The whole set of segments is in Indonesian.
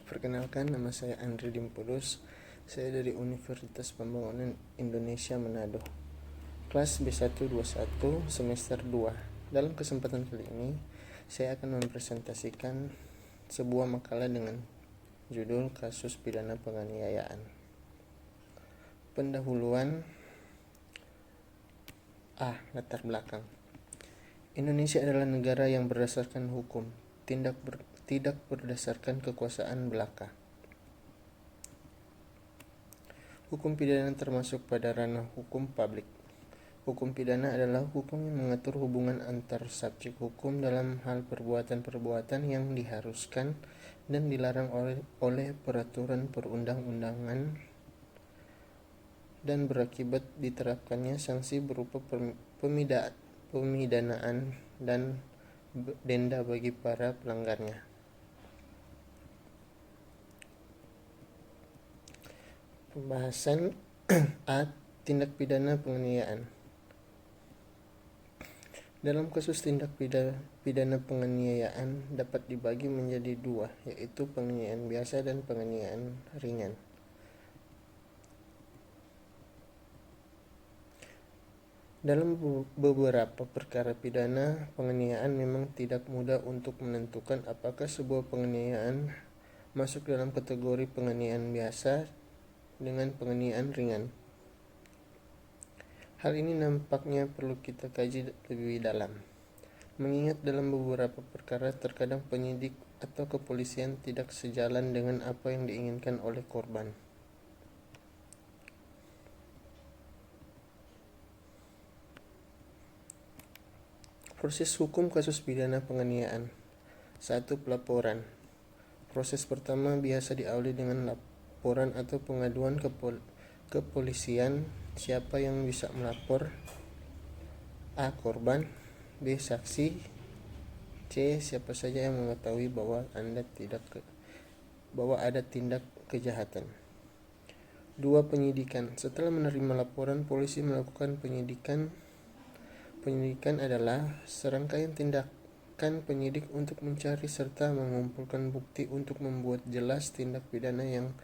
Perkenalkan, nama saya Andri Dimpulus. Saya dari Universitas Pembangunan Indonesia Manado, kelas B121 semester 2. Dalam kesempatan kali ini, saya akan mempresentasikan sebuah makalah dengan judul Kasus Pidana Penganiayaan. Pendahuluan. Latar belakang. Indonesia adalah negara yang berdasarkan hukum, tidak berdasarkan kekuasaan belaka. Hukum pidana termasuk pada ranah hukum publik. Hukum pidana adalah hukum yang mengatur hubungan antar subjek hukum dalam hal perbuatan-perbuatan yang diharuskan dan dilarang oleh peraturan perundang-undangan dan berakibat diterapkannya sanksi berupa pemidanaan dan denda bagi para pelanggarnya. Pembahasan tindak pidana penganiayaan. Dalam kasus tindak pidana penganiayaan dapat dibagi menjadi dua, yaitu penganiayaan biasa dan penganiayaan ringan. Dalam beberapa perkara pidana penganiayaan memang tidak mudah untuk menentukan apakah sebuah penganiayaan masuk dalam kategori penganiayaan biasa dengan penganiayaan ringan. Hal ini nampaknya perlu kita kaji lebih dalam, mengingat dalam beberapa perkara terkadang penyidik atau kepolisian tidak sejalan dengan apa yang diinginkan oleh korban. Proses hukum kasus pidana penganiayaan. 1. Pelaporan. Proses pertama biasa diawali dengan laporan atau pengaduan ke polisian. Siapa yang bisa melapor? A. Korban. B. Saksi. C. Siapa saja yang mengetahui bahwa ada tindak kejahatan. 2. Penyidikan. Setelah menerima laporan, polisi melakukan penyidikan. Penyidikan adalah serangkaian tindakan penyidik untuk mencari serta mengumpulkan bukti untuk membuat jelas tindak pidana yang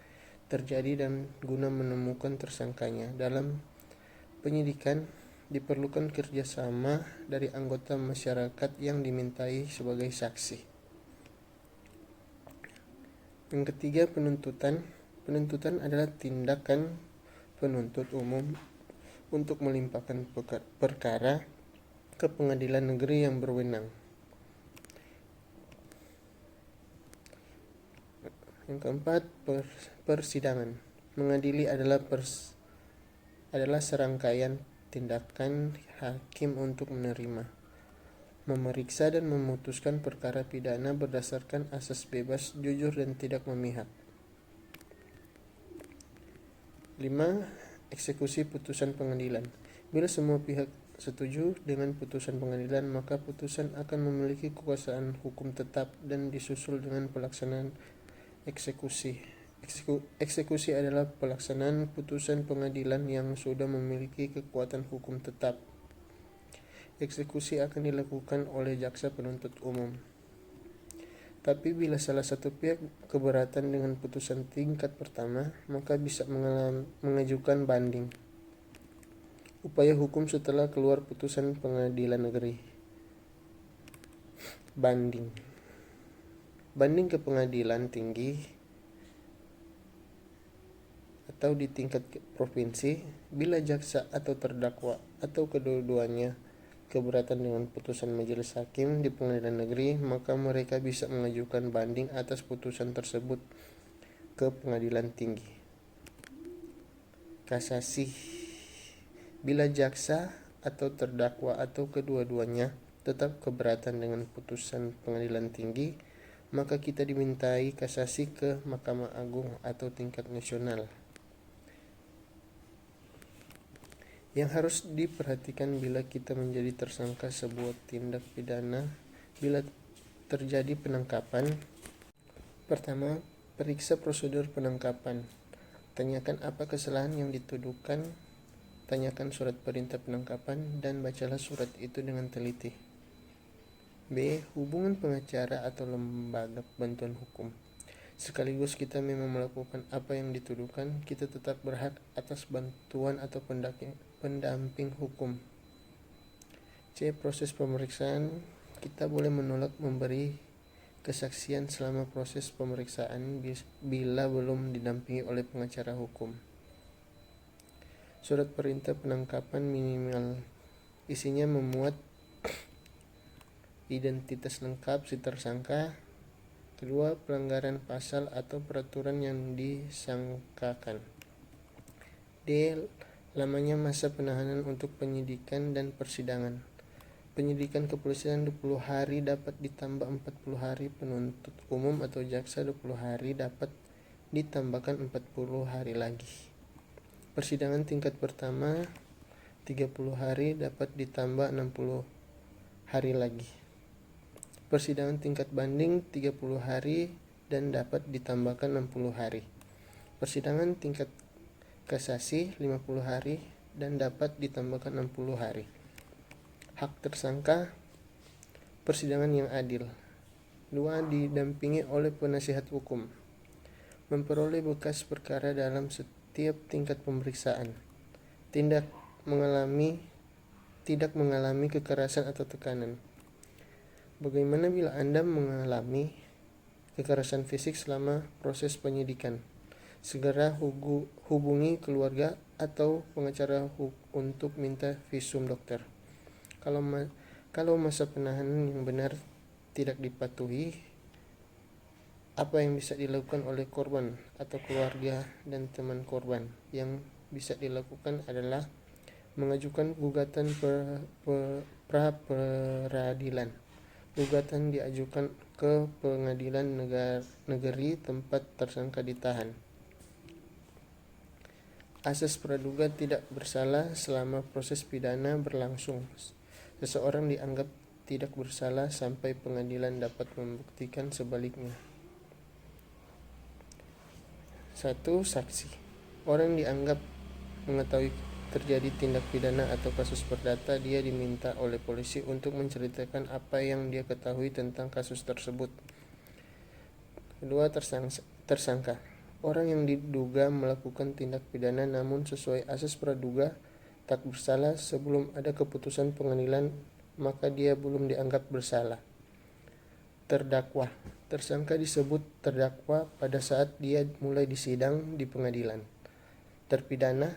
terjadi dan guna menemukan tersangkanya. Dalam penyidikan diperlukan kerjasama dari anggota masyarakat yang dimintai sebagai saksi. Yang ketiga, penuntutan. Penuntutan adalah tindakan penuntut umum untuk melimpahkan perkara ke pengadilan negeri yang berwenang. Yang keempat, persidangan. Mengadili adalah serangkaian tindakan hakim untuk menerima, memeriksa dan memutuskan perkara pidana berdasarkan asas bebas, jujur dan tidak memihak. 5. Eksekusi putusan pengadilan. Bila semua pihak setuju dengan putusan pengadilan, maka putusan akan memiliki kekuasaan hukum tetap dan disusul dengan pelaksanaan eksekusi. Eksekusi adalah pelaksanaan putusan pengadilan yang sudah memiliki kekuatan hukum tetap. Eksekusi akan dilakukan oleh jaksa penuntut umum. Tapi bila salah satu pihak keberatan dengan putusan tingkat pertama, maka bisa mengajukan banding. Upaya hukum setelah keluar putusan pengadilan negeri. Banding ke pengadilan tinggi atau di tingkat provinsi. Bila jaksa atau terdakwa atau kedua-duanya keberatan dengan putusan majelis hakim di pengadilan negeri, maka mereka bisa mengajukan banding atas putusan tersebut ke pengadilan tinggi. Kasasi. Bila jaksa atau terdakwa atau kedua-duanya tetap keberatan dengan putusan pengadilan tinggi, maka kita dimintai kasasi ke Mahkamah Agung atau tingkat nasional. Yang harus diperhatikan bila kita menjadi tersangka sebuah tindak pidana bila terjadi penangkapan. Pertama, periksa prosedur penangkapan. Tanyakan apa kesalahan yang dituduhkan. Tanyakan surat perintah penangkapan dan bacalah surat itu dengan teliti. B. Hubungan pengacara atau lembaga bantuan hukum. Sekaligus kita memang melakukan apa yang dituduhkan, kita tetap berhak atas bantuan atau pendamping hukum. C. Proses pemeriksaan. Kita boleh menolak memberi kesaksian selama proses pemeriksaan bila belum didampingi oleh pengacara hukum. Surat perintah penangkapan minimal isinya memuat identitas lengkap si tersangka. Kedua, pelanggaran pasal atau peraturan yang disangkakan. D. Lamanya masa penahanan untuk penyidikan dan persidangan. Penyidikan kepolisian 20 hari dapat ditambah 40 hari, penuntut umum atau jaksa 20 hari dapat ditambahkan 40 hari lagi. Persidangan tingkat pertama 30 hari dapat ditambah 60 hari lagi. Persidangan tingkat banding 30 hari dan dapat ditambahkan 60 hari. Persidangan tingkat kasasi 50 hari dan dapat ditambahkan 60 hari. Hak tersangka, persidangan yang adil. 2. Didampingi oleh penasihat hukum. Memperoleh bekas perkara dalam setiap tingkat pemeriksaan. Tidak mengalami kekerasan atau tekanan. Bagaimana bila Anda mengalami kekerasan fisik selama proses penyidikan? Segera hubungi keluarga atau pengacara untuk minta visum dokter. Kalau masa penahanan yang benar tidak dipatuhi, apa yang bisa dilakukan oleh korban atau keluarga dan teman korban? Yang bisa dilakukan adalah mengajukan gugatan pra peradilan. Gugatan diajukan ke pengadilan negeri tempat tersangka ditahan. Asas praduga tidak bersalah selama proses pidana berlangsung. Seseorang dianggap tidak bersalah sampai pengadilan dapat membuktikan sebaliknya. 1. Saksi. Orang dianggap mengetahui terjadi tindak pidana atau kasus perdata, dia diminta oleh polisi untuk menceritakan apa yang dia ketahui tentang kasus tersebut. Kedua, tersangka. Orang yang diduga melakukan tindak pidana namun sesuai asas praduga tak bersalah sebelum ada keputusan pengadilan, maka dia belum dianggap bersalah. Terdakwa. Tersangka disebut terdakwa pada saat dia mulai disidang di pengadilan. Terpidana.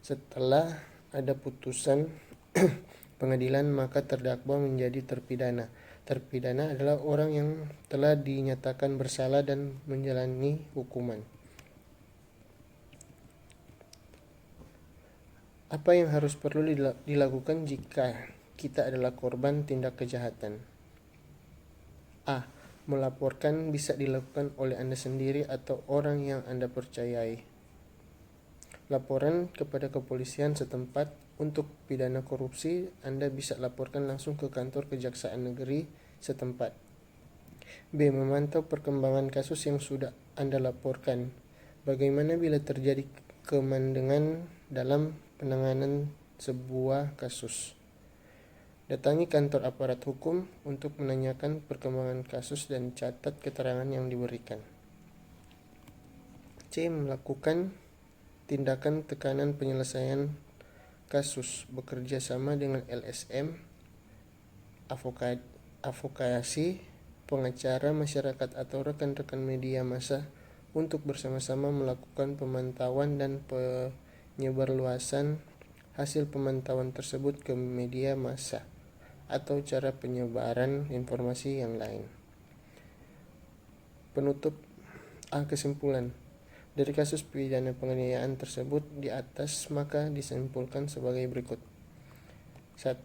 Setelah ada putusan pengadilan, maka terdakwa menjadi terpidana. Terpidana adalah orang yang telah dinyatakan bersalah dan menjalani hukuman. Apa yang perlu dilakukan jika kita adalah korban tindak kejahatan? A. Melaporkan bisa dilakukan oleh Anda sendiri atau orang yang Anda percayai. Laporan kepada kepolisian setempat. Untuk pidana korupsi, Anda bisa laporkan langsung ke kantor kejaksaan negeri setempat. B. Memantau perkembangan kasus yang sudah Anda laporkan. Bagaimana bila terjadi kemandengan dalam penanganan sebuah kasus? Datangi kantor aparat hukum untuk menanyakan perkembangan kasus dan catat keterangan yang diberikan. C. Melakukan tindakan tekanan penyelesaian kasus, bekerja sama dengan LSM, advokasi, pengacara, masyarakat atau rekan-rekan media massa untuk bersama-sama melakukan pemantauan dan penyebarluasan hasil pemantauan tersebut ke media massa atau cara penyebaran informasi yang lain. Penutup. Kesimpulan. Dari kasus pidana penganiayaan tersebut di atas, maka disimpulkan sebagai berikut. 1.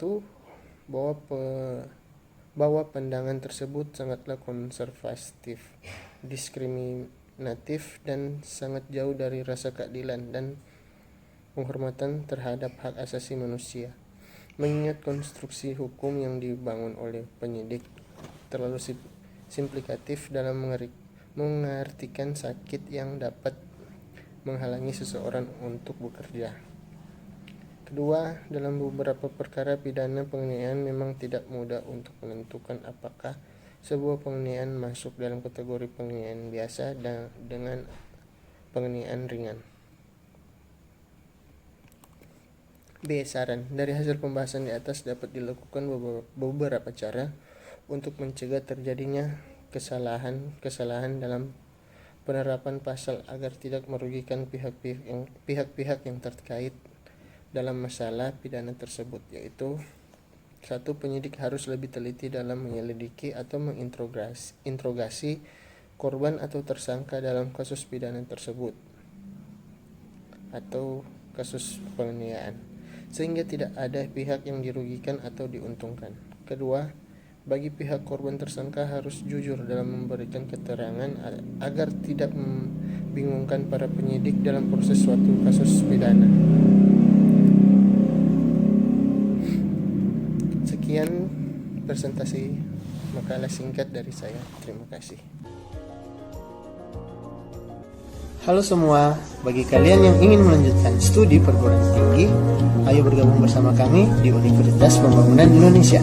Bahwa pandangan tersebut sangatlah konservatif, diskriminatif, dan sangat jauh dari rasa keadilan dan penghormatan terhadap hak asasi manusia. Mengingat konstruksi hukum yang dibangun oleh penyidik terlalu simplikatif dalam mengartikan sakit yang dapat menghalangi seseorang untuk bekerja. Kedua, dalam beberapa perkara pidana penganiayaan memang tidak mudah untuk menentukan apakah Sebuah penganiayaan masuk dalam kategori penganiayaan biasa dengan penganiayaan ringan. B. Saran. Dari hasil pembahasan di atas dapat dilakukan beberapa cara untuk mencegah terjadinya kesalahan dalam penerapan pasal agar tidak merugikan pihak-pihak yang terkait dalam masalah pidana tersebut, yaitu 1. Penyidik harus lebih teliti dalam menyelidiki atau menginterogasi korban atau tersangka dalam kasus pidana tersebut atau kasus penganiayaan, sehingga tidak ada pihak yang dirugikan atau diuntungkan. Kedua, bagi pihak korban tersangka harus jujur dalam memberikan keterangan agar tidak membingungkan para penyidik dalam proses suatu kasus pidana. Sekian presentasi makalah singkat dari saya. Terima kasih. Halo semua, bagi kalian yang ingin melanjutkan studi perguruan tinggi, ayo bergabung bersama kami di Universitas Pembangunan Indonesia.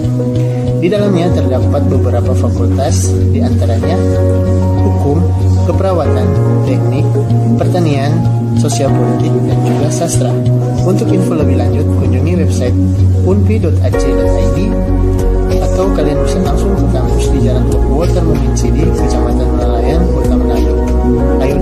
Di dalamnya terdapat beberapa fakultas, di antaranya hukum, keperawatan, teknik, pertanian, sosial politik, dan juga sastra. Untuk info lebih lanjut, kunjungi website unpi.ac.id atau kalian bisa langsung ke kampus di Jalan Walter Mumin Sidi, Kecamatan Nelayan, Kota Manado. Ayo